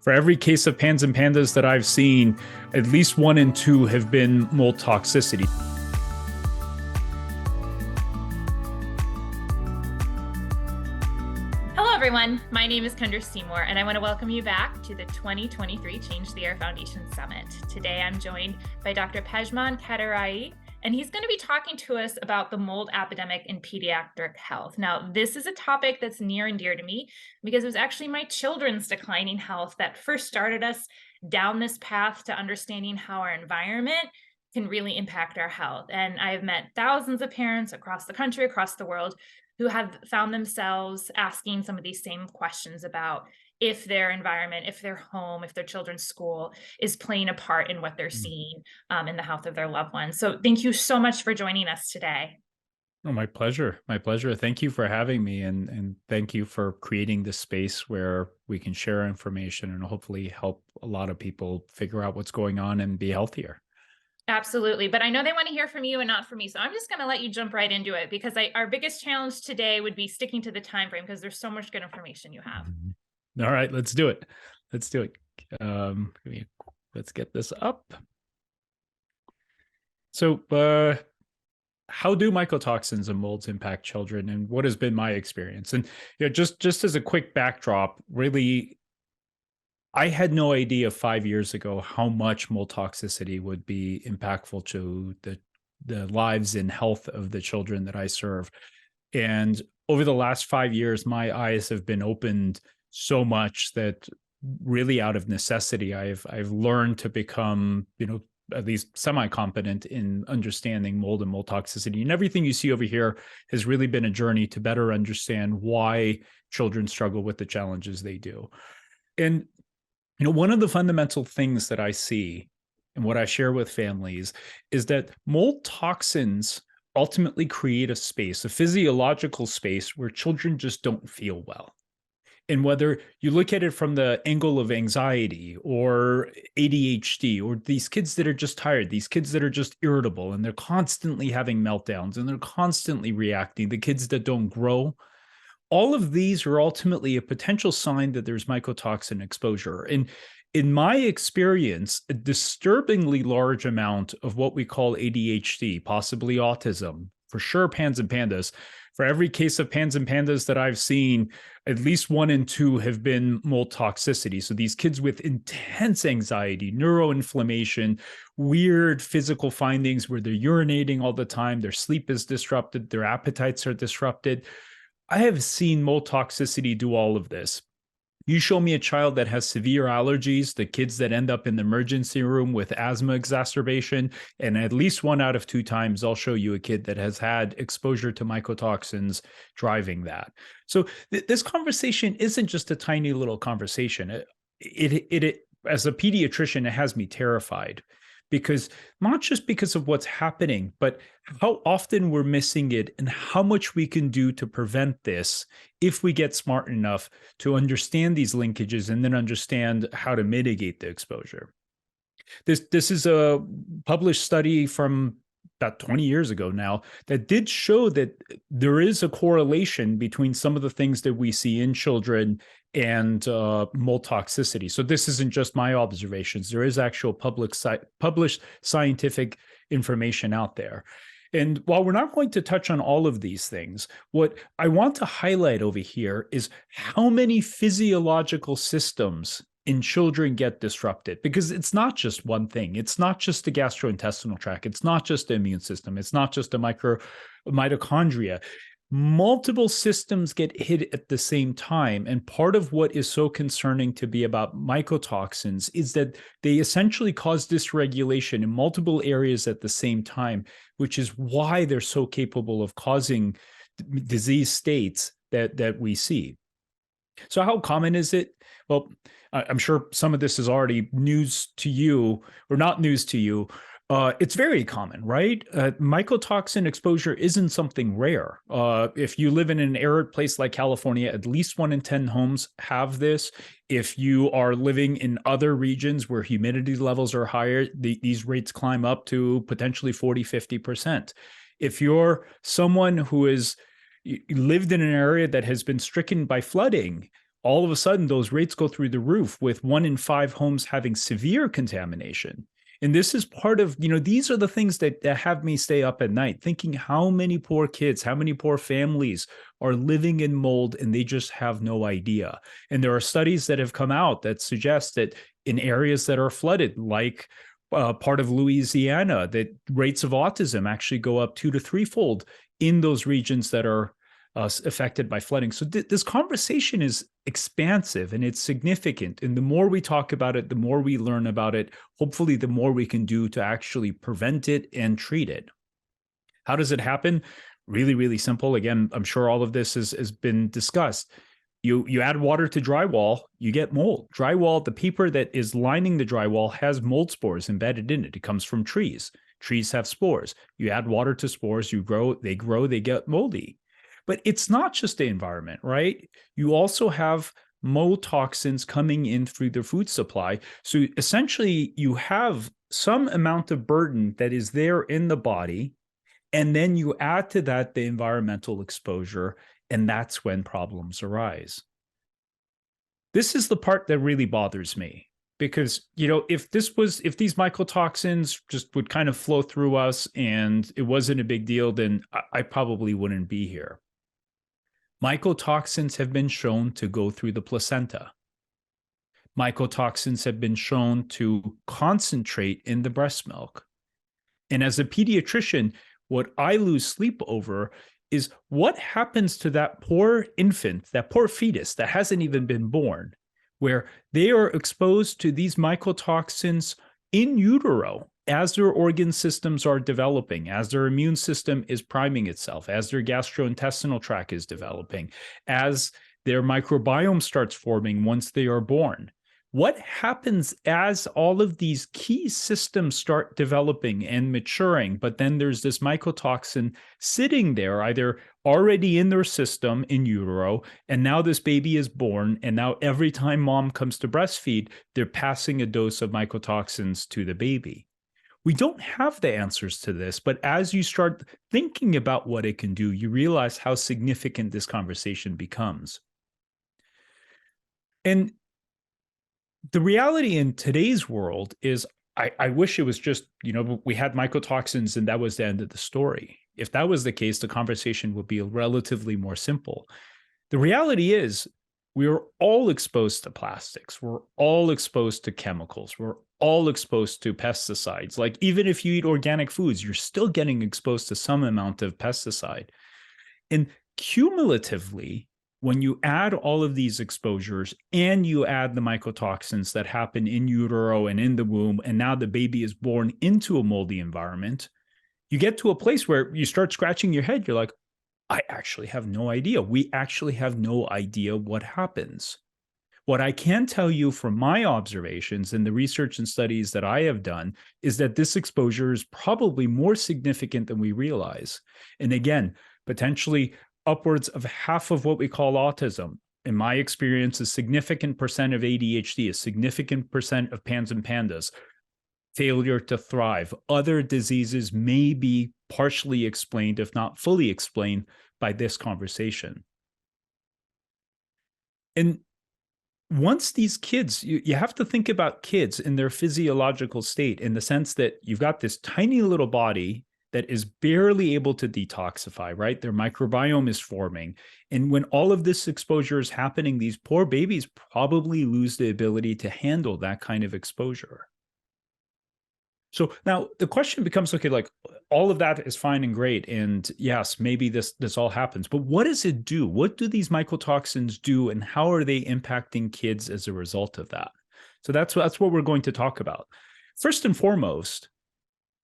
For every case of pans and pandas that I've seen, at least 1 in 2 have been mold toxicity. Hello, everyone. My name is Kendra Seymour, and I want to welcome you back to the 2023 Change the Air Foundation Summit. Today, I'm joined by Dr. Pejman Katiraei, and he's going to be talking to us about the mold epidemic in pediatric health. Now, this is a topic that's near and dear to me because it was actually my children's declining health that first started us down this path to understanding how our environment can really impact our health. And I have met thousands of parents across the country, across the world, who have found themselves asking some of these same questions about if their environment, if their home, if their children's school is playing a part in what they're seeing in the health of their loved ones. So thank you so much for joining us today. Oh, my pleasure. My pleasure. Thank you for having me, and thank you for creating this space where we can share information and hopefully help a lot of people figure out what's going on and be healthier. Absolutely. But I know they want to hear from you and not from me. So I'm just going to let you jump right into it because our biggest challenge today would be sticking to the time frame because there's so much good information you have. All right, let's do it. Let's do it. Let's get this up. So how do mycotoxins and molds impact children, and what has been my experience? And just as a quick backdrop, really, I had no idea 5 years ago how much mold toxicity would be impactful to the lives and health of the children that I serve. And over the last 5 years, my eyes have been opened so much that really out of necessity, I've learned to become, at least semi-competent in understanding mold and mold toxicity. And everything you see over here has really been a journey to better understand why children struggle with the challenges they do. And one of the fundamental things that I see and what I share with families is that mold toxins ultimately create a space, a physiological space where children just don't feel well. And whether you look at it from the angle of anxiety or ADHD, or these kids that are just tired, these kids that are just irritable and they're constantly having meltdowns and they're constantly reacting, the kids that don't grow, all of these are ultimately a potential sign that there's mycotoxin exposure. And in my experience, a disturbingly large amount of what we call ADHD, possibly autism, for sure pans and pandas, for every case of pans and pandas that I've seen, at least 1 in 2 have been mold toxicity. So these kids with intense anxiety, neuroinflammation, weird physical findings where they're urinating all the time, their sleep is disrupted, their appetites are disrupted. I have seen mold toxicity do all of this. You show me a child that has severe allergies, the kids that end up in the emergency room with asthma exacerbation, and at least 1 out of 2 times, I'll show you a kid that has had exposure to mycotoxins driving that. So this conversation isn't just a tiny little conversation. It as a pediatrician, it has me terrified. Because not just because of what's happening, but how often we're missing it and how much we can do to prevent this if we get smart enough to understand these linkages and then understand how to mitigate the exposure. This is a published study from about 20 years ago now that did show that there is a correlation between some of the things that we see in children and mold toxicity. So this isn't just my observations. There is actual published scientific information out there. And while we're not going to touch on all of these things, what I want to highlight over here is how many physiological systems in children get disrupted, because it's not just one thing. It's not just the gastrointestinal tract. It's not just the immune system. It's not just the mitochondria. Multiple systems get hit at the same time. And part of what is so concerning to be about mycotoxins is that they essentially cause dysregulation in multiple areas at the same time, which is why they're so capable of causing disease states that we see. So how common is it? Well, I'm sure some of this is already news to you or not news to you. It's very common, right? Mycotoxin exposure isn't something rare. If you live in an arid place like California, at least 1 in 10 homes have this. If you are living in other regions where humidity levels are higher, these rates climb up to potentially 40, 50%. If you're someone who is lived in an area that has been stricken by flooding, all of a sudden those rates go through the roof, with 1 in 5 homes having severe contamination. And this is part of, these are the things that have me stay up at night, thinking how many poor kids, how many poor families are living in mold, and they just have no idea. And there are studies that have come out that suggest that in areas that are flooded, like part of Louisiana, that rates of autism actually go up 2 to 3-fold in those regions that are affected by flooding. So this conversation is expansive and it's significant. And the more we talk about it, the more we learn about it, hopefully the more we can do to actually prevent it and treat it. How does it happen? Really, really simple. Again, I'm sure all of this has been discussed. You add water to drywall, you get mold. Drywall, the paper that is lining the drywall has mold spores embedded in it. It comes from trees. Trees have spores. You add water to spores, they get moldy. But it's not just the environment, right? You also have mold toxins coming in through the food supply. So essentially, you have some amount of burden that is there in the body, and then you add to that the environmental exposure, and that's when problems arise. This is the part that really bothers me, because, if these mycotoxins just would kind of flow through us and it wasn't a big deal, then I probably wouldn't be here. Mycotoxins have been shown to go through the placenta. Mycotoxins have been shown to concentrate in the breast milk. And as a pediatrician, what I lose sleep over is what happens to that poor infant, that poor fetus that hasn't even been born, where they are exposed to these mycotoxins in utero as their organ systems are developing, as their immune system is priming itself, as their gastrointestinal tract is developing, as their microbiome starts forming once they are born. What happens as all of these key systems start developing and maturing, but then there's this mycotoxin sitting there, either already in their system in utero, and now this baby is born, and now every time mom comes to breastfeed, they're passing a dose of mycotoxins to the baby. We don't have the answers to this, but as you start thinking about what it can do, you realize how significant this conversation becomes. And the reality in today's world is, I wish it was just, we had mycotoxins and that was the end of the story. If that was the case, the conversation would be relatively more simple. The reality is, we are all exposed to plastics. We're all exposed to chemicals. We're all exposed to pesticides. Like, even if you eat organic foods, you're still getting exposed to some amount of pesticide. And cumulatively, when you add all of these exposures and you add the mycotoxins that happen in utero and in the womb, and now the baby is born into a moldy environment, you get to a place where you start scratching your head. You're like, I actually have no idea. We actually have no idea what happens. What I can tell you from my observations and the research and studies that I have done is that this exposure is probably more significant than we realize. And again, potentially upwards of half of what we call autism, in my experience, a significant percent of ADHD, a significant percent of PANS and PANDAS, failure to thrive, other diseases may be partially explained, if not fully explained, by this conversation. And once these kids, you have to think about kids in their physiological state, in the sense that you've got this tiny little body that is barely able to detoxify, right? Their microbiome is forming. And when all of this exposure is happening, these poor babies probably lose the ability to handle that kind of exposure. So now the question becomes, okay, like, all of that is fine and great. And yes, maybe this all happens, but what does it do? What do these mycotoxins do, and how are they impacting kids as a result of that? So that's what we're going to talk about. First and foremost,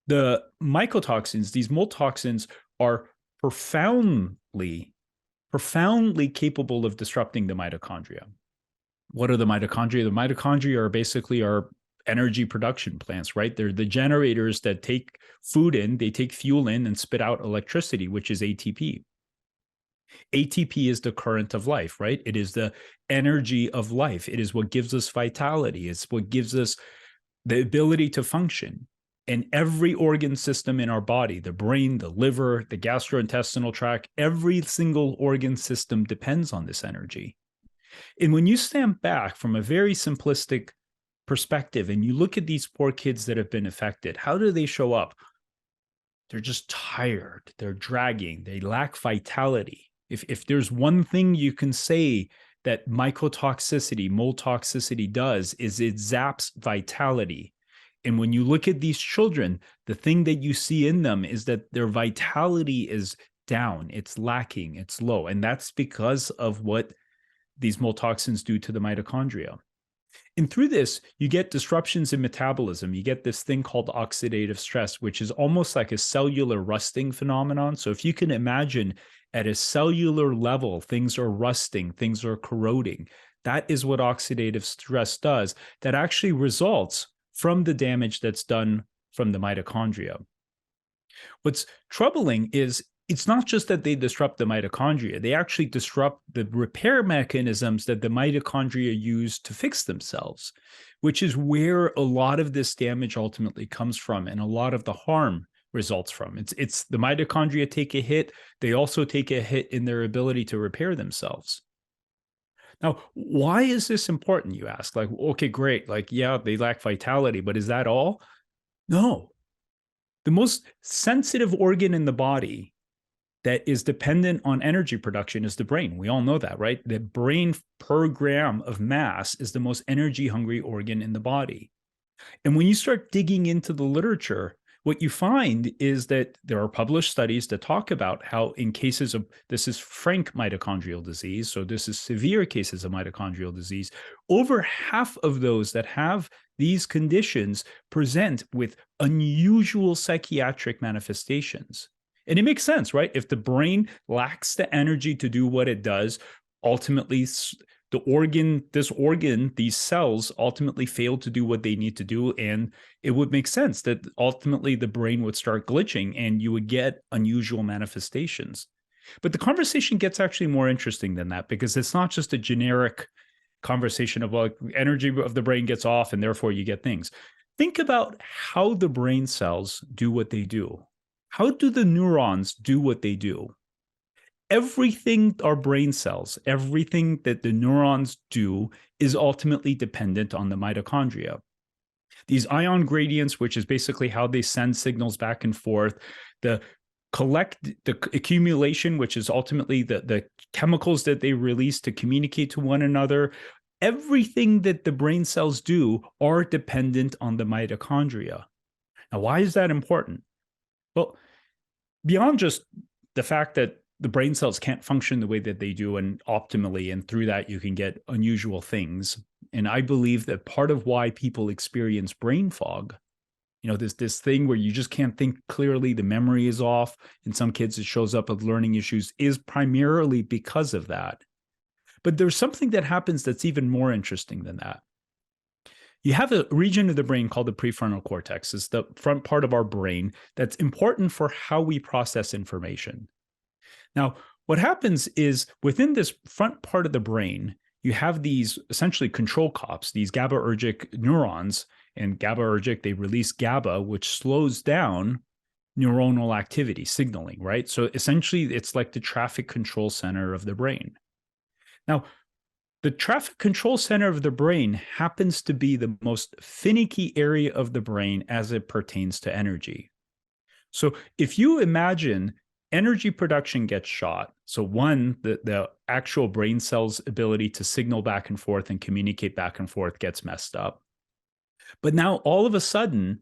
the mycotoxins, these mold toxins, are profoundly capable of disrupting the mitochondria. What are the mitochondria? The mitochondria are basically our energy production plants, right? They're the generators that take food in, they take fuel in and spit out electricity, which is ATP. ATP is the current of life, right? It is the energy of life. It is what gives us vitality. It's what gives us the ability to function. And every organ system in our body, the brain, the liver, the gastrointestinal tract, every single organ system depends on this energy. And when you stand back from a very simplistic perspective and you look at these poor kids that have been affected, how do they show up? They're just tired. They're dragging. They lack vitality. If there's one thing you can say that mycotoxicity, mold toxicity does, is it zaps vitality. And when you look at these children, the thing that you see in them is that their vitality is down. It's lacking. It's low. And that's because of what these mold toxins do to the mitochondria. And through this, you get disruptions in metabolism. You get this thing called oxidative stress, which is almost like a cellular rusting phenomenon. So if you can imagine at a cellular level, things are rusting, things are corroding. That is what oxidative stress does. That actually results from the damage that's done from the mitochondria. What's troubling is it's not just that they disrupt the mitochondria, they actually disrupt the repair mechanisms that the mitochondria use to fix themselves, which is where a lot of this damage ultimately comes from and a lot of the harm results from. It's the mitochondria take a hit, they also take a hit in their ability to repair themselves. Now, why is this important, you ask? Like, okay, great. Like, yeah, they lack vitality, but is that all? No. The most sensitive organ in the body that is dependent on energy production is the brain. We all know that, right? The brain per gram of mass is the most energy hungry organ in the body. And when you start digging into the literature, what you find is that there are published studies that talk about how in cases of, this is frank mitochondrial disease, so this is severe cases of mitochondrial disease, over half of those that have these conditions present with unusual psychiatric manifestations. And it makes sense, right? If the brain lacks the energy to do what it does, ultimately these cells ultimately fail to do what they need to do. And it would make sense that ultimately the brain would start glitching and you would get unusual manifestations. But the conversation gets actually more interesting than that, because it's not just a generic conversation of like energy of the brain gets off and therefore you get things. Think about how the brain cells do what they do. How do the neurons do what they do? Everything our brain cells, everything that the neurons do is ultimately dependent on the mitochondria. These ion gradients, which is basically how they send signals back and forth, the accumulation, which is ultimately the chemicals that they release to communicate to one another, everything that the brain cells do are dependent on the mitochondria. Now, why is that important? Well, beyond just the fact that the brain cells can't function the way that they do and optimally, and through that you can get unusual things. And I believe that part of why people experience brain fog, this thing where you just can't think clearly, the memory is off. In some kids, it shows up with learning issues, is primarily because of that. But there's something that happens that's even more interesting than that. You have a region of the brain called the prefrontal cortex. It's the front part of our brain that's important for how we process information. Now, what happens is within this front part of the brain, you have these essentially control cops, these GABAergic neurons, and GABAergic, they release GABA, which slows down neuronal activity signaling, right? So essentially, it's like the traffic control center of the brain. Now, the traffic control center of the brain happens to be the most finicky area of the brain as it pertains to energy. So if you imagine energy production gets shot, so one, the actual brain cell's ability to signal back and forth and communicate back and forth gets messed up. But now all of a sudden,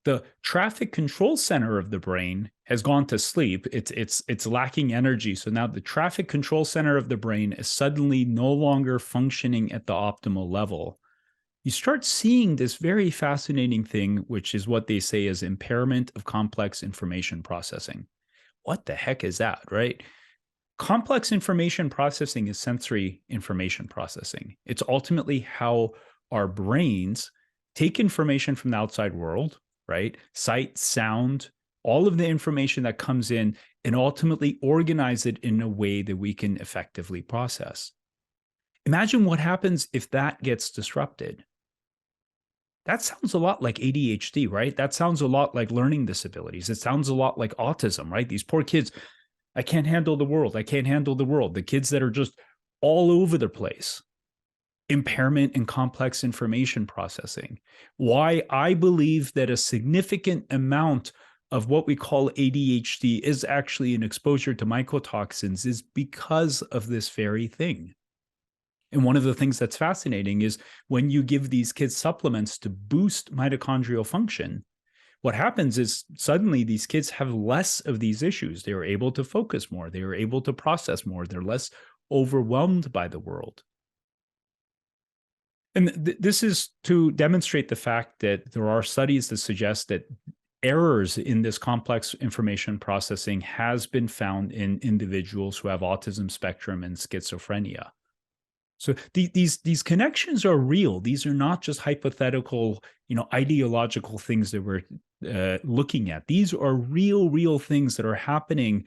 the traffic control center of the brain has gone to sleep. It's lacking energy. So now the traffic control center of the brain is suddenly no longer functioning at the optimal level. You start seeing this very fascinating thing, which is what they say is impairment of complex information processing. What the heck is that, right? Complex information processing is sensory information processing. It's ultimately how our brains take information from the outside world, right? Sight, sound, all of the information that comes in, and ultimately organize it in a way that we can effectively process. Imagine what happens if that gets disrupted. That sounds a lot like ADHD, right? That sounds a lot like learning disabilities. It sounds a lot like autism, right? These poor kids, I can't handle the world. I can't handle the world. The kids that are just all over the place. Impairment in complex information processing. Why I believe that a significant amount of what we call ADHD is actually an exposure to mycotoxins is because of this very thing. And one of the things that's fascinating is when you give these kids supplements to boost mitochondrial function, what happens is suddenly these kids have less of these issues. They are able to focus more. They are able to process more. They're less overwhelmed by the world. And this is to demonstrate the fact that there are studies that suggest that errors in this complex information processing has been found in individuals who have autism spectrum and schizophrenia. So these connections are real. These are not just hypothetical, ideological things that we're looking at. These are real things that are happening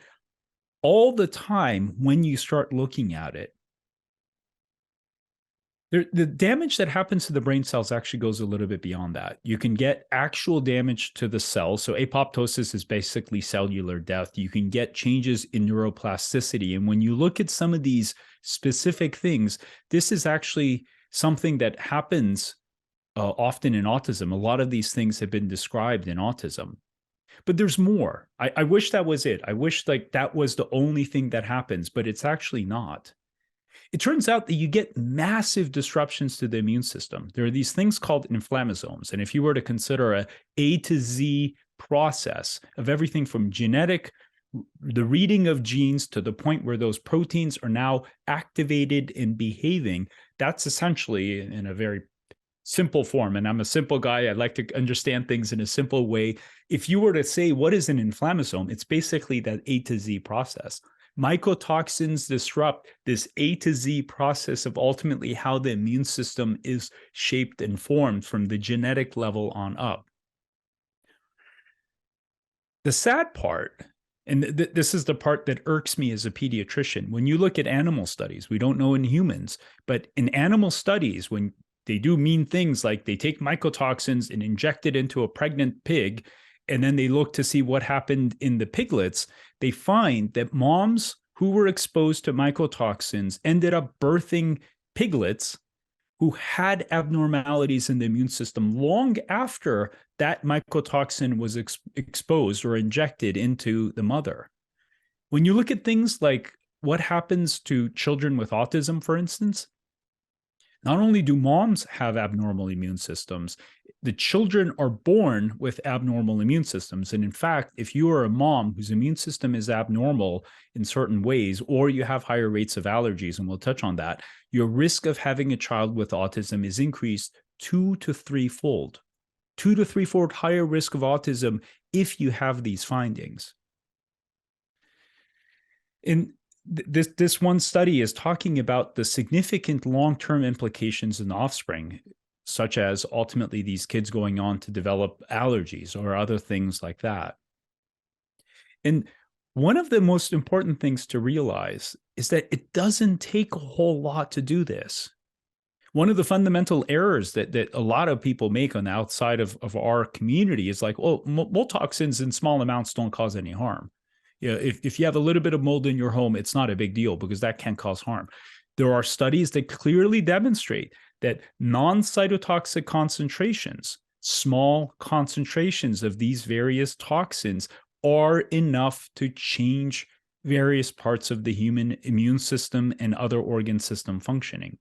all the time when you start looking at it. The damage that happens to the brain cells actually goes a little bit beyond that. You can get actual damage to the cells. So apoptosis is basically cellular death. You can get changes in neuroplasticity. And when you look at some of these specific things, this is actually something that happens often in autism. A lot of these things have been described in autism. But there's more. I wish that was it. I wish that was the only thing that happens, but it's actually not. It turns out that you get massive disruptions to the immune system. There are these things called inflammasomes. And if you were to consider A to Z process of everything from genetic, the reading of genes to the point where those proteins are now activated and behaving, that's essentially in a very simple form. And I'm a simple guy. I like to understand things in a simple way. If you were to say, what is an inflammasome? It's basically that A to Z process. Mycotoxins disrupt this A to Z process of ultimately how the immune system is shaped and formed from the genetic level on up. The sad part, and this is the part that irks me as a pediatrician, when you look at animal studies, we don't know in humans, but in animal studies, when they do mean things like they take mycotoxins and inject it into a pregnant pig, and then they look to see what happened in the piglets, they find that moms who were exposed to mycotoxins ended up birthing piglets who had abnormalities in the immune system long after that mycotoxin was exposed or injected into the mother. When you look at things like what happens to children with autism, for instance, not only do moms have abnormal immune systems, the children are born with abnormal immune systems. And in fact, if you are a mom whose immune system is abnormal in certain ways, or you have higher rates of allergies, and we'll touch on that, your risk of having a child with autism is increased 2 to 3-fold. 2 to 3-fold higher risk of autism if you have these findings. This one study is talking about the significant long-term implications in the offspring, such as ultimately these kids going on to develop allergies or other things like that. And one of the most important things to realize is that it doesn't take a whole lot to do this. One of the fundamental errors that a lot of people make on the outside of our community is like, oh, mold toxins in small amounts don't cause any harm. If you have a little bit of mold in your home, it's not a big deal because that can cause harm. There are studies that clearly demonstrate that non-cytotoxic concentrations, small concentrations of these various toxins are enough to change various parts of the human immune system and other organ system functioning.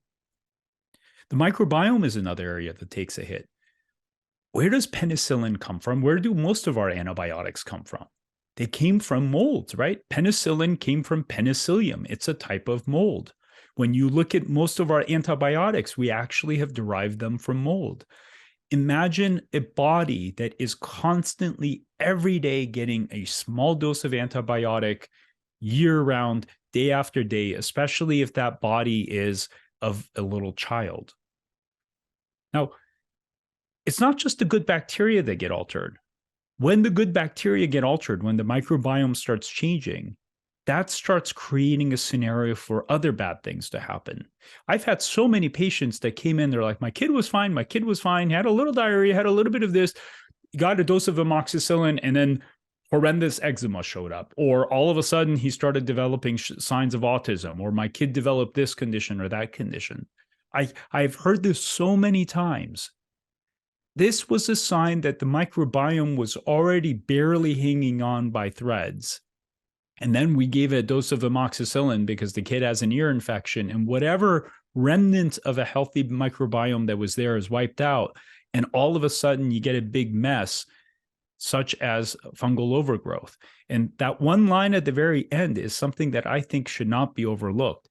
The microbiome is another area that takes a hit. Where does penicillin come from? Where do most of our antibiotics come from? They came from molds, right? Penicillin came from penicillium. It's a type of mold. When you look at most of our antibiotics, we actually have derived them from mold. Imagine a body that is constantly every day getting a small dose of antibiotic year-round, day after day, especially if that body is of a little child. Now, it's not just the good bacteria that get altered. When the good bacteria get altered, when the microbiome starts changing, that starts creating a scenario for other bad things to happen. I've had so many patients that came in, they're like, my kid was fine, had a little diarrhea, had a little bit of this, got a dose of amoxicillin, and then horrendous eczema showed up, or all of a sudden he started developing signs of autism, or my kid developed this condition or that condition. I've heard this so many times. This was a sign that the microbiome was already barely hanging on by threads. And then we gave a dose of amoxicillin because the kid has an ear infection, and whatever remnant of a healthy microbiome that was there is wiped out. And all of a sudden you get a big mess, such as fungal overgrowth. And that one line at the very end is something that I think should not be overlooked.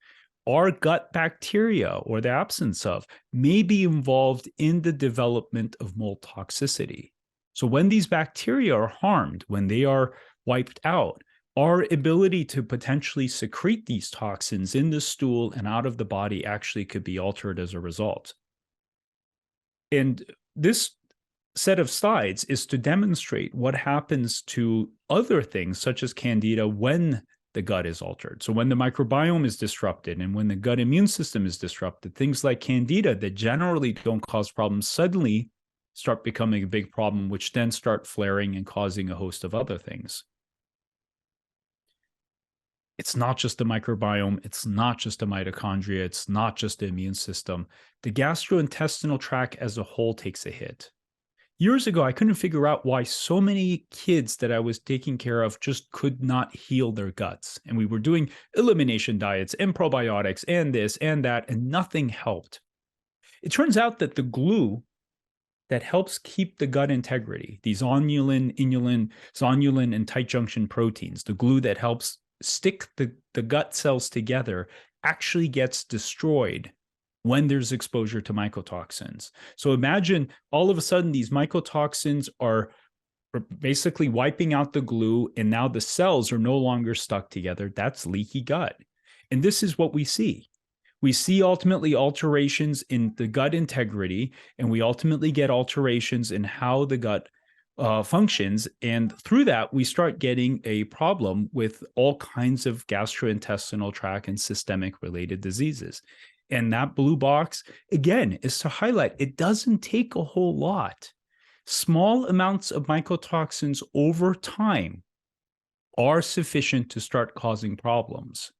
Our gut bacteria, or the absence of, may be involved in the development of mold toxicity. So when these bacteria are harmed, when they are wiped out, our ability to potentially secrete these toxins in the stool and out of the body actually could be altered as a result. And this set of slides is to demonstrate what happens to other things such as candida when the gut is altered. So when the microbiome is disrupted and when the gut immune system is disrupted, things like candida that generally don't cause problems suddenly start becoming a big problem, which then start flaring and causing a host of other things. It's not just the microbiome, it's not just the mitochondria, it's not just the immune system. The gastrointestinal tract as a whole takes a hit. Years ago, I couldn't figure out why so many kids that I was taking care of just could not heal their guts. And we were doing elimination diets and probiotics and this and that, and nothing helped. It turns out that the glue that helps keep the gut integrity, these zonulin, inulin, zonulin, and tight junction proteins, the glue that helps stick the gut cells together, actually gets destroyed when there's exposure to mycotoxins. So imagine all of a sudden these mycotoxins are basically wiping out the glue, and now the cells are no longer stuck together. That's leaky gut. And this is what we see. We see ultimately alterations in the gut integrity, and we ultimately get alterations in how the gut functions. And through that, we start getting a problem with all kinds of gastrointestinal tract and systemic related diseases. And that blue box, again, is to highlight it doesn't take a whole lot. Small amounts of mycotoxins over time are sufficient to start causing problems.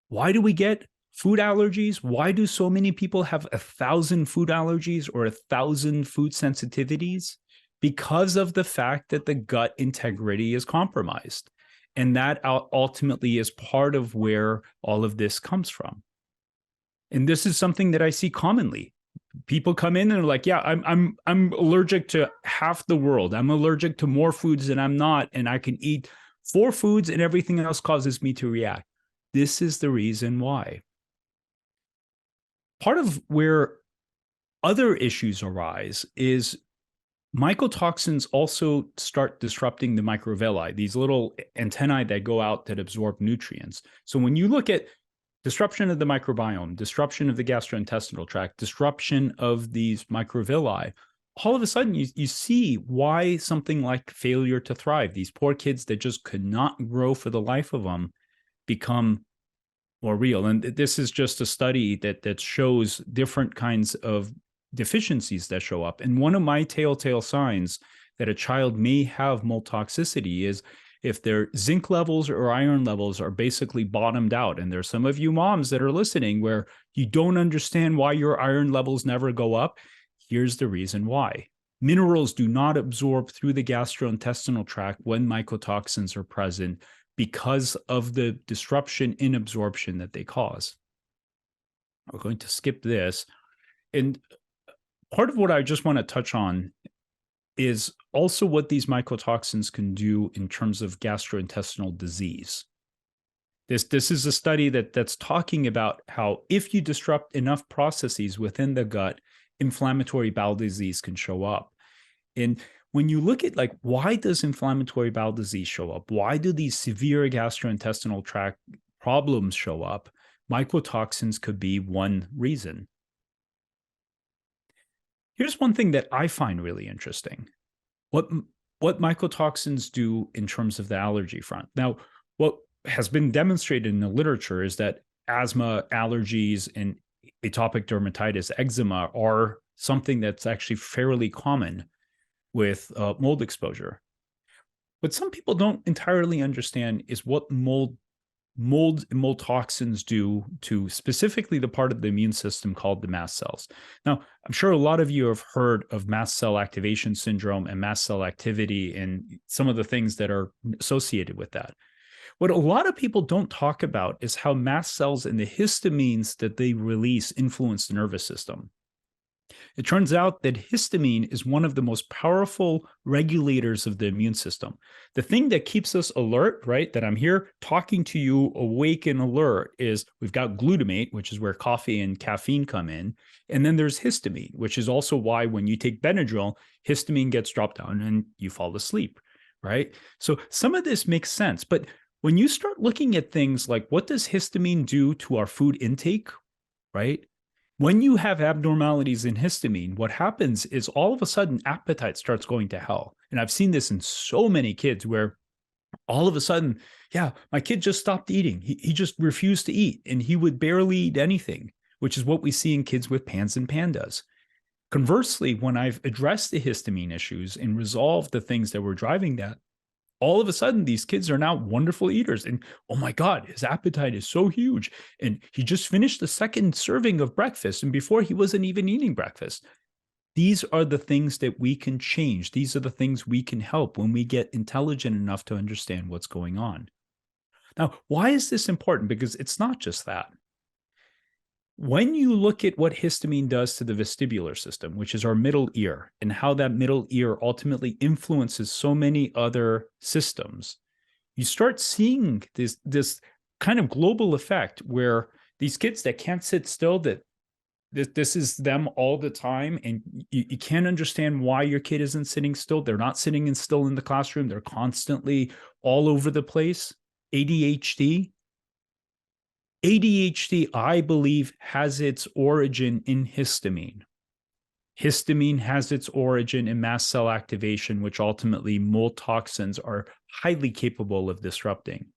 Why do we get food allergies? Why do so many people have 1,000 food allergies or 1,000 food sensitivities? Because of the fact that the gut integrity is compromised. And that ultimately is part of where all of this comes from. And this is something that I see commonly. People come in and are like, yeah, I'm allergic to half the world. I'm allergic to more foods than I'm not, and I can eat 4 foods and everything else causes me to react. This is the reason why. Part of where other issues arise is mycotoxins also start disrupting the microvilli, these little antennae that go out that absorb nutrients. So when you look at disruption of the microbiome, disruption of the gastrointestinal tract, disruption of these microvilli, all of a sudden you see why something like failure to thrive, these poor kids that just could not grow for the life of them, become more real. And this is just a study that shows different kinds of deficiencies that show up. And one of my telltale signs that a child may have mold toxicity is if their zinc levels or iron levels are basically bottomed out. And there's some of you moms that are listening where you don't understand why your iron levels never go up. Here's the reason why. Minerals do not absorb through the gastrointestinal tract when mycotoxins are present because of the disruption in absorption that they cause. We're going to skip this. And part of what I just want to touch on is also what these mycotoxins can do in terms of gastrointestinal disease. This is a study that's talking about how if you disrupt enough processes within the gut, inflammatory bowel disease can show up. And when you look at why does inflammatory bowel disease show up? Why do these severe gastrointestinal tract problems show up? Mycotoxins could be one reason. Here's one thing that I find really interesting. What mycotoxins do in terms of the allergy front. Now, what has been demonstrated in the literature is that asthma, allergies, and atopic dermatitis, eczema are something that's actually fairly common. with mold exposure. What some people don't entirely understand is what mold and mold toxins do to specifically the part of the immune system called the mast cells. Now, I'm sure a lot of you have heard of mast cell activation syndrome and mast cell activity and some of the things that are associated with that. What a lot of people don't talk about is how mast cells and the histamines that they release influence the nervous system. It turns out that histamine is one of the most powerful regulators of the immune system. The thing that keeps us alert, right, that I'm here talking to you awake and alert is we've got glutamate, which is where coffee and caffeine come in. And then there's histamine, which is also why when you take Benadryl, histamine gets dropped down and you fall asleep, right? So some of this makes sense. But when you start looking at things like what does histamine do to our food intake, right? When you have abnormalities in histamine, what happens is all of a sudden appetite starts going to hell. And I've seen this in so many kids where all of a sudden, yeah, my kid just stopped eating. He just refused to eat and he would barely eat anything, which is what we see in kids with PANS and PANDAS. Conversely, when I've addressed the histamine issues and resolved the things that were driving that, all of a sudden, these kids are now wonderful eaters. And oh my God, his appetite is so huge. And he just finished the second serving of breakfast. And before he wasn't even eating breakfast. These are the things that we can change. These are the things we can help when we get intelligent enough to understand what's going on. Now, why is this important? Because it's not just that. When you look at what histamine does to the vestibular system, which is our middle ear, and how that middle ear ultimately influences so many other systems, you start seeing this kind of global effect where these kids that can't sit still, that this is them all the time, and you can't understand why your kid isn't sitting still. They're not sitting still in the classroom. They're constantly all over the place. ADHD, I believe, has its origin in histamine. Histamine has its origin in mast cell activation, which ultimately mold toxins are highly capable of disrupting.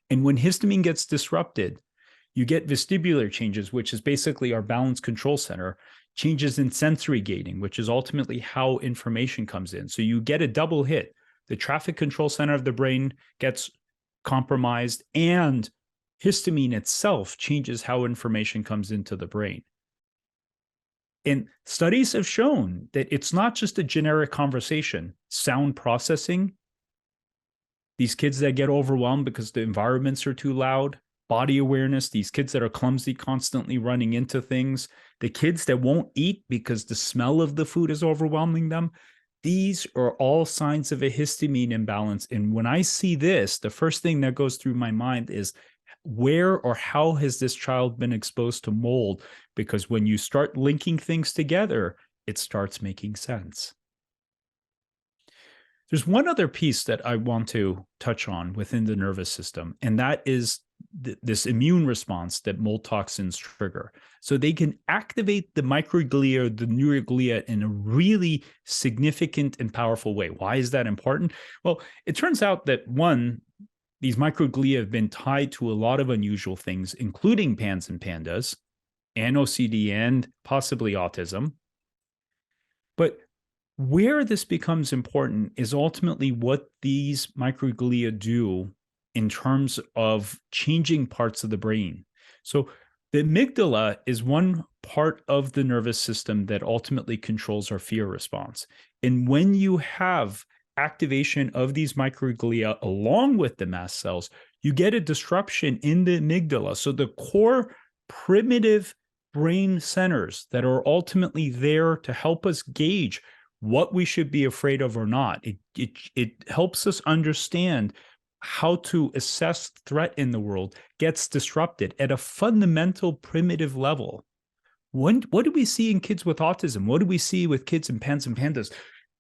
And when histamine gets disrupted, you get vestibular changes, which is basically our balance control center, changes in sensory gating, which is ultimately how information comes in. So you get a double hit. The traffic control center of the brain gets compromised, and histamine itself changes how information comes into the brain. And studies have shown that it's not just a generic conversation. Sound processing, these kids that get overwhelmed because the environments are too loud, body awareness, these kids that are clumsy, constantly running into things, the kids that won't eat because the smell of the food is overwhelming them. These are all signs of a histamine imbalance. And when I see this, the first thing that goes through my mind is, where or how has this child been exposed to mold? Because when you start linking things together, it starts making sense. There's one other piece that I want to touch on within the nervous system, and that is this immune response that mold toxins trigger. So they can activate the microglia, the neuroglia, in a really significant and powerful way. Why is that important? Well, it turns out that one, these microglia have been tied to a lot of unusual things, including PANS and PANDAS, and OCD, and possibly autism. But where this becomes important is ultimately what these microglia do in terms of changing parts of the brain. So the amygdala is one part of the nervous system that ultimately controls our fear response. And when you have activation of these microglia along with the mast cells, you get a disruption in the amygdala. So the core primitive brain centers that are ultimately there to help us gauge what we should be afraid of or not. It helps us understand how to assess threat in the world, gets disrupted at a fundamental primitive level. What do we see in kids with autism? What do we see with kids in PANS and PANDAS?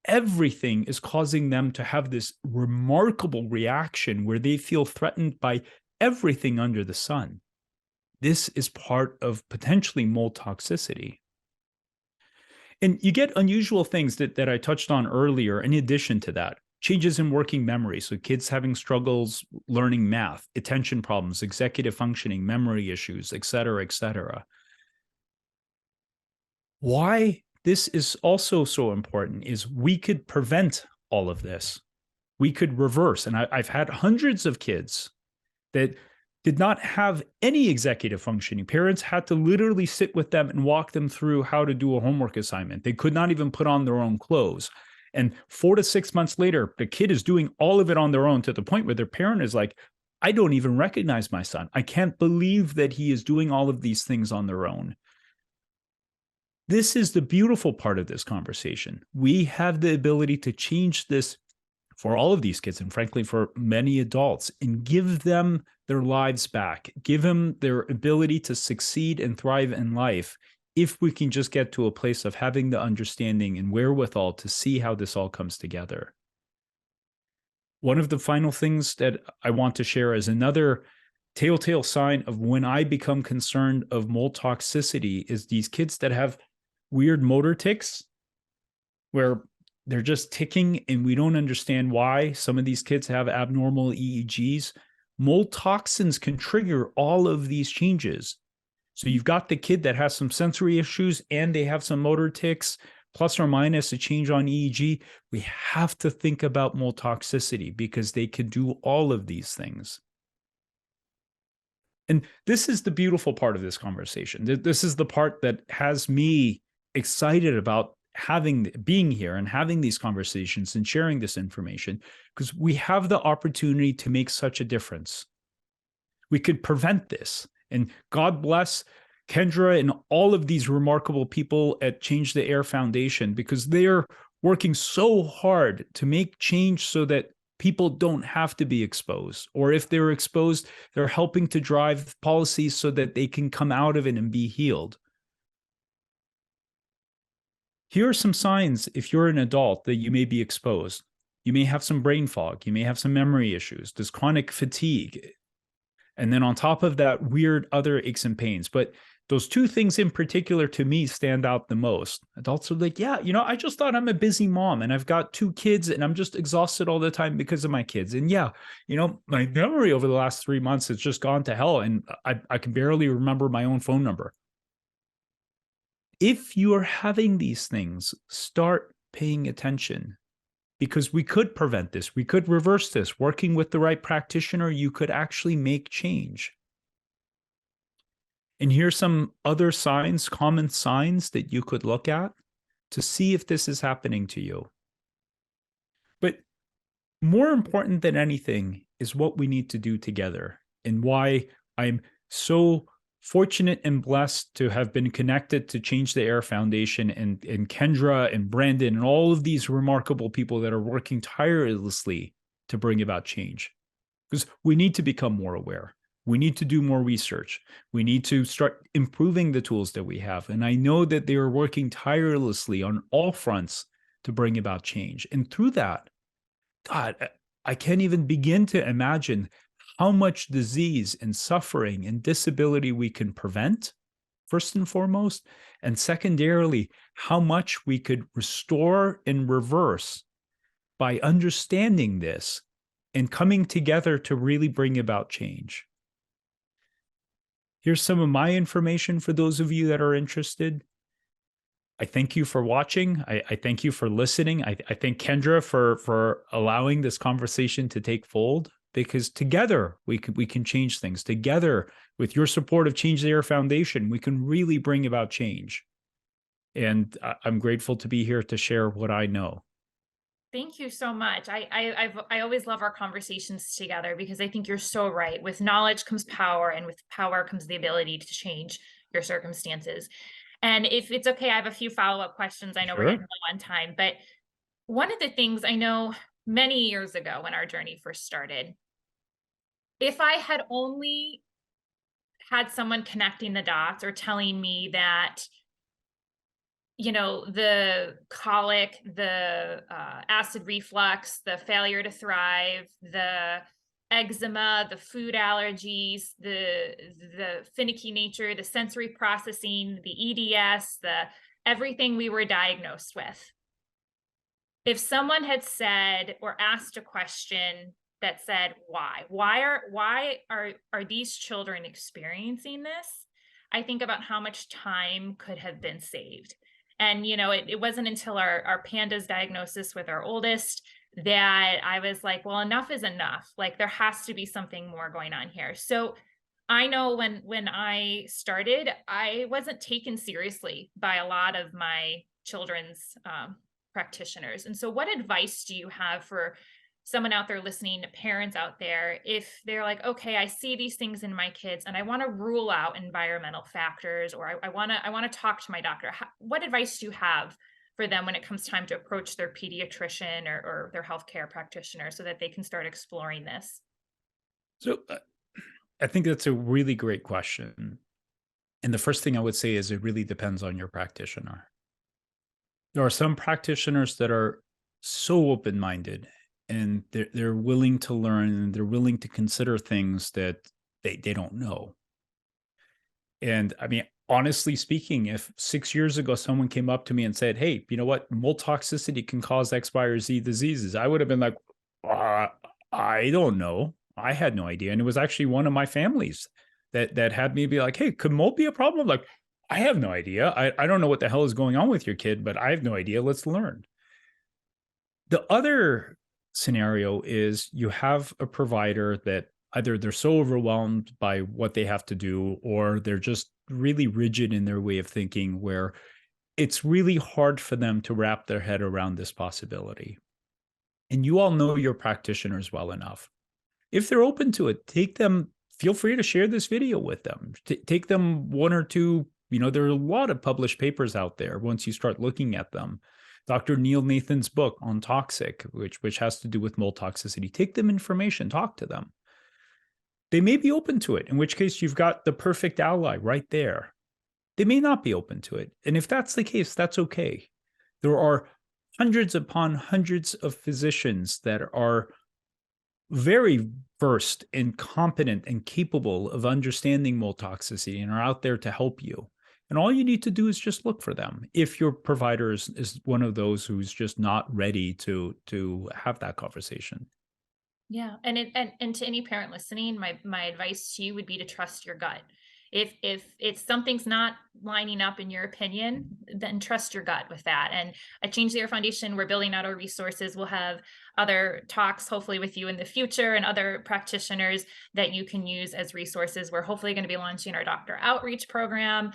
Everything is causing them to have this remarkable reaction where they feel threatened by everything under the sun. This is part of potentially mold toxicity. And you get unusual things that I touched on earlier in addition to that. Changes in working memory. So kids having struggles learning math, attention problems, executive functioning, memory issues, et cetera, et cetera. Why this is also so important, is we could prevent all of this. We could reverse. And I've had hundreds of kids that did not have any executive functioning. Parents had to literally sit with them and walk them through how to do a homework assignment. They could not even put on their own clothes. And 4 to 6 months later, the kid is doing all of it on their own, to the point where their parent is like, I don't even recognize my son. I can't believe that he is doing all of these things on their own. This is the beautiful part of this conversation. We have the ability to change this for all of these kids, and frankly, for many adults, and give them their lives back, give them their ability to succeed and thrive in life, if we can just get to a place of having the understanding and wherewithal to see how this all comes together. One of the final things that I want to share is another telltale sign of when I become concerned of mold toxicity is these kids that have weird motor tics, where they're just ticking and we don't understand why. Some of these kids have abnormal EEGs. Mold toxins can trigger all of these changes. So you've got the kid that has some sensory issues and they have some motor tics, plus or minus a change on EEG. We have to think about mold toxicity because they could do all of these things. And this is the beautiful part of this conversation. This is the part that has me excited about being here and having these conversations and sharing this information, because we have the opportunity to make such a difference. We could prevent this. And God bless Kendra and all of these remarkable people at Change the Air Foundation, because they're working so hard to make change so that people don't have to be exposed. Or if they're exposed, they're helping to drive policies so that they can come out of it and be healed. Here are some signs, if you're an adult, that you may be exposed. You may have some brain fog. You may have some memory issues, this chronic fatigue. And then on top of that, weird other aches and pains. But those two things in particular to me stand out the most. Adults are like, yeah, I just thought I'm a busy mom and I've got 2 kids and I'm just exhausted all the time because of my kids. And yeah, my memory over the last 3 months has just gone to hell. And I can barely remember my own phone number. If you are having these things, start paying attention, because we could prevent this. We could reverse this. Working with the right practitioner, you could actually make change. And here's some other signs, common signs that you could look at to see if this is happening to you. But more important than anything is what we need to do together, and why I'm so fortunate and blessed to have been connected to Change the Air Foundation and Kendra and Brandon and all of these remarkable people that are working tirelessly to bring about change. Because we need to become more aware. We need to do more research. We need to start improving the tools that we have. And I know that they are working tirelessly on all fronts to bring about change. And through that, God, I can't even begin to imagine how much disease and suffering and disability we can prevent, first and foremost, and secondarily, how much we could restore and reverse by understanding this and coming together to really bring about change. Here's some of my information for those of you that are interested. I thank you for watching. I thank you for listening. I thank Kendra for allowing this conversation to take fold, because together we can change things. Together, with your support of Change the Air Foundation, we can really bring about change. And I'm grateful to be here to share what I know. Thank you so much. I always love our conversations together, because I think you're so right. With knowledge comes power, and with power comes the ability to change your circumstances. And if it's okay, I have a few follow-up questions. I know we're getting low on time, but one of the things I know many years ago when our journey first started, if I had only had someone connecting the dots or telling me that, the colic, the acid reflux, the failure to thrive, the eczema, the food allergies, the finicky nature, the sensory processing, the EDS, the everything we were diagnosed with. If someone had said or asked a question that said, why are these children experiencing this? I think about how much time could have been saved. And, it wasn't until our pandas diagnosis with our oldest that I was like, well, enough is enough. Like there has to be something more going on here. So I know when I started, I wasn't taken seriously by a lot of my children's practitioners. And so what advice do you have for someone out there listening, parents out there, if they're like, okay, I see these things in my kids and I want to rule out environmental factors, or I want to talk to my doctor. What advice do you have for them when it comes time to approach their pediatrician or their healthcare practitioner so that they can start exploring this? So I think that's a really great question. And the first thing I would say is it really depends on your practitioner. There are some practitioners that are so open-minded and they're willing to learn and they're willing to consider things that they don't know. And I mean, honestly speaking, if 6 years ago someone came up to me and said, "Hey, you know what? Mold toxicity can cause X, Y, or Z diseases," I would have been like, I don't know. I had no idea. And it was actually one of my families that had me be like, "Hey, could mold be a problem?" Like, I have no idea. I don't know what the hell is going on with your kid, but I have no idea. Let's learn. The other scenario is you have a provider that either they're so overwhelmed by what they have to do, or they're just really rigid in their way of thinking, where it's really hard for them to wrap their head around this possibility. And you all know your practitioners well enough. If they're open to it, feel free to share this video with them. Take them one or two, there are a lot of published papers out there once you start looking at them. Dr. Neil Nathan's book on toxic, which has to do with mold toxicity. Take them information, talk to them. They may be open to it, in which case you've got the perfect ally right there. They may not be open to it. And if that's the case, that's okay. There are hundreds upon hundreds of physicians that are very versed and competent and capable of understanding mold toxicity and are out there to help you. And all you need to do is just look for them if your provider is one of those who's just not ready to have that conversation. Yeah. And to any parent listening, my advice to you would be to trust your gut. If something's not lining up in your opinion, then trust your gut with that. And at Change the Air Foundation, we're building out our resources. We'll have other talks hopefully with you in the future and other practitioners that you can use as resources. We're hopefully going to be launching our doctor outreach program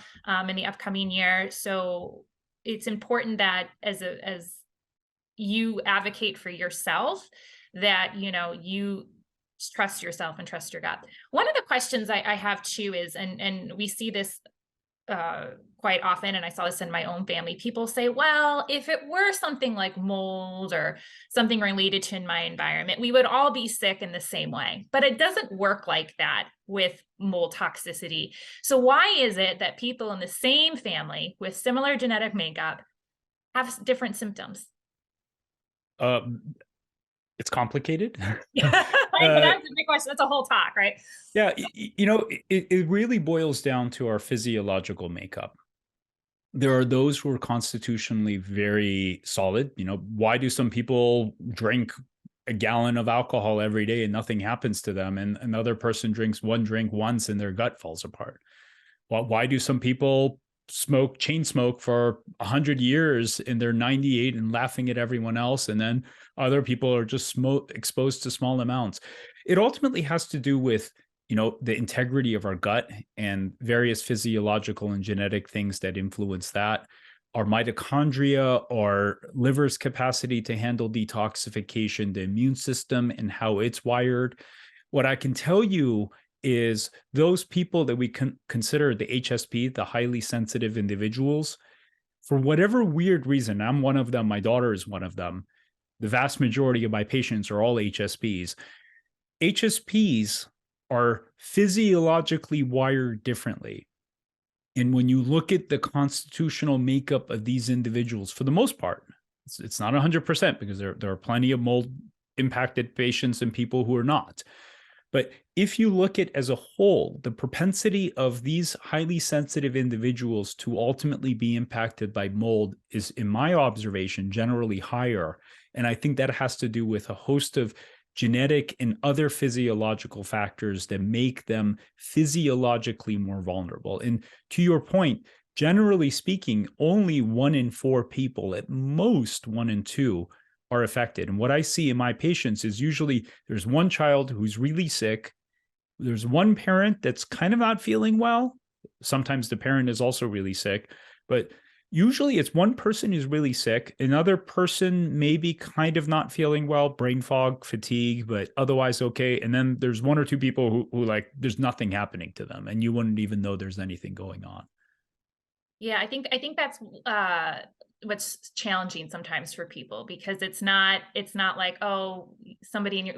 in the upcoming year. So it's important that as you advocate for yourself, that you trust yourself and trust your gut. One of the questions I have too is, and we see this quite often, and I saw this in my own family, people say, well, if it were something like mold or something related to my environment, we would all be sick in the same way. But it doesn't work like that with mold toxicity. So why is it that people in the same family with similar genetic makeup have different symptoms? It's complicated. Yeah, that's a big question. That's a whole talk, right? Yeah, it really boils down to our physiological makeup. There are those who are constitutionally very solid. Why do some people drink a gallon of alcohol every day and nothing happens to them, and another person drinks one drink once and their gut falls apart? Why do some people chain smoke for 100 years and they're 98 and laughing at everyone else, and then other people are just exposed to small amounts? It ultimately has to do with the integrity of our gut and various physiological and genetic things that influence that. Our mitochondria, our liver's capacity to handle detoxification, the immune system and how it's wired. What I can tell you is those people that we consider the HSP, the highly sensitive individuals, for whatever weird reason, I'm one of them, my daughter is one of them, the vast majority of my patients are all HSPs. HSPs are physiologically wired differently. And when you look at the constitutional makeup of these individuals, for the most part, it's not 100% because there are plenty of mold impacted patients and people who are not. But if you look at as a whole, the propensity of these highly sensitive individuals to ultimately be impacted by mold is, in my observation, generally higher. And I think that has to do with a host of genetic and other physiological factors that make them physiologically more vulnerable. And to your point, generally speaking, only 1 in 4 people, at most 1 in 2, are affected. And what I see in my patients is usually there's one child who's really sick. There's one parent that's kind of not feeling well. Sometimes the parent is also really sick, but usually it's one person who's really sick, another person maybe kind of not feeling well, brain fog, fatigue, but otherwise okay. And then there's 1 or 2 people who like, there's nothing happening to them and you wouldn't even know there's anything going on. Yeah, I think that's what's challenging sometimes for people, because it's not like, oh,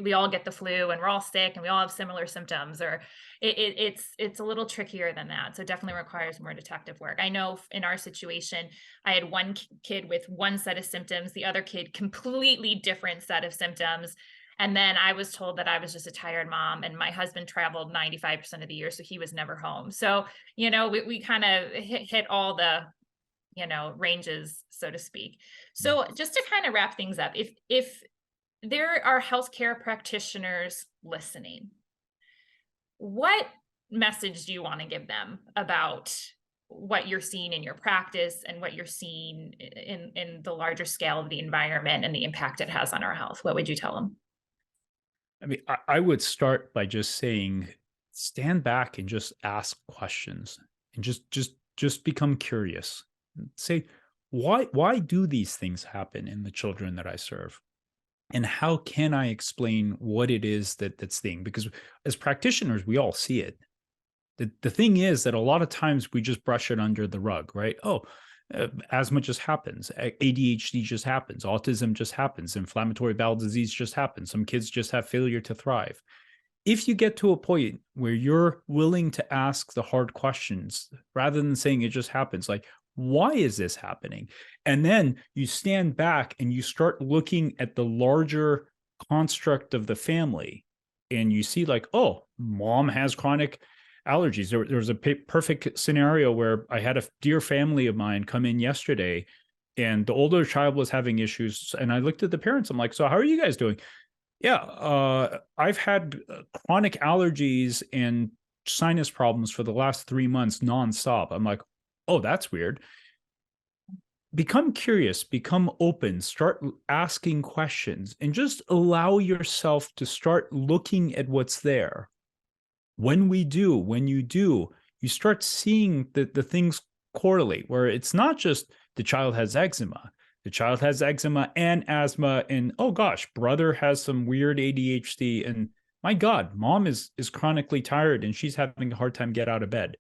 we all get the flu and we're all sick and we all have similar symptoms, or it's a little trickier than that. So it definitely requires more detective work. I know in our situation, I had one kid with one set of symptoms, the other kid completely different set of symptoms. And then I was told that I was just a tired mom, and my husband traveled 95% of the year, so he was never home. So, we kind of hit all the, ranges, so to speak. So just to kind of wrap things up, if there are healthcare practitioners listening, what message do you want to give them about what you're seeing in your practice and what you're seeing in the larger scale of the environment and the impact it has on our health? What would you tell them? I mean, I would start by just saying, stand back and just ask questions and just become curious. Say, why do these things happen in the children that I serve? And how can I explain what it is that's thing? Because as practitioners, we all see it. The thing is that a lot of times we just brush it under the rug, right? Oh, asthma just happens. ADHD just happens. Autism just happens. Inflammatory bowel disease just happens. Some kids just have failure to thrive. If you get to a point where you're willing to ask the hard questions rather than saying it just happens, like, why is this happening? And then you stand back and you start looking at the larger construct of the family, and you see like, oh, mom has chronic allergies. There was a perfect scenario where I had a dear family of mine come in yesterday, and the older child was having issues. And I looked at the parents. I'm like, so how are you guys doing? Yeah, I've had chronic allergies and sinus problems for the last 3 months nonstop. I'm like, oh, that's weird. Become curious, become open, start asking questions, and just allow yourself to start looking at what's there. When you do, you start seeing the things correlate, where it's not just the child has eczema. The child has eczema and asthma, and oh gosh, brother has some weird ADHD, and my God, mom is chronically tired and she's having a hard time get out of bed.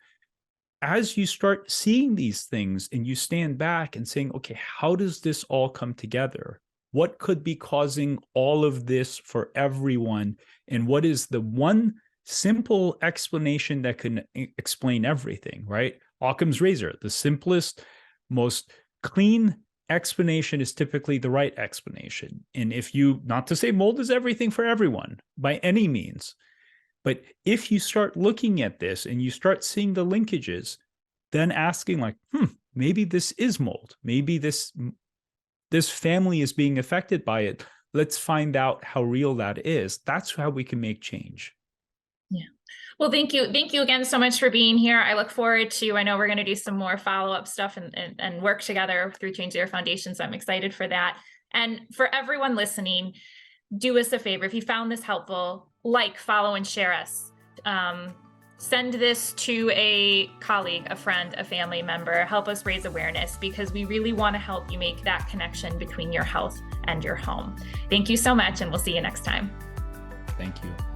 As you start seeing these things and you stand back and saying, okay, how does this all come together? What could be causing all of this for everyone? And what is the one simple explanation that can explain everything, right? Occam's razor, the simplest, most clean explanation is typically the right explanation. And if you, not to say mold is everything for everyone by any means, but if you start looking at this and you start seeing the linkages, then asking like, maybe this is mold. Maybe this family is being affected by it. Let's find out how real that is. That's how we can make change. Yeah. Well, thank you. Thank you again so much for being here. I look forward to, I know we're going to do some more follow-up stuff and work together through Change Zero Foundation. So I'm excited for that. And for everyone listening, do us a favor. If you found this helpful, like, follow, and share us. Send this to a colleague, a friend, a family member. Help us raise awareness, because we really want to help you make that connection between your health and your home. Thank you so much, and we'll see you next time. Thank you.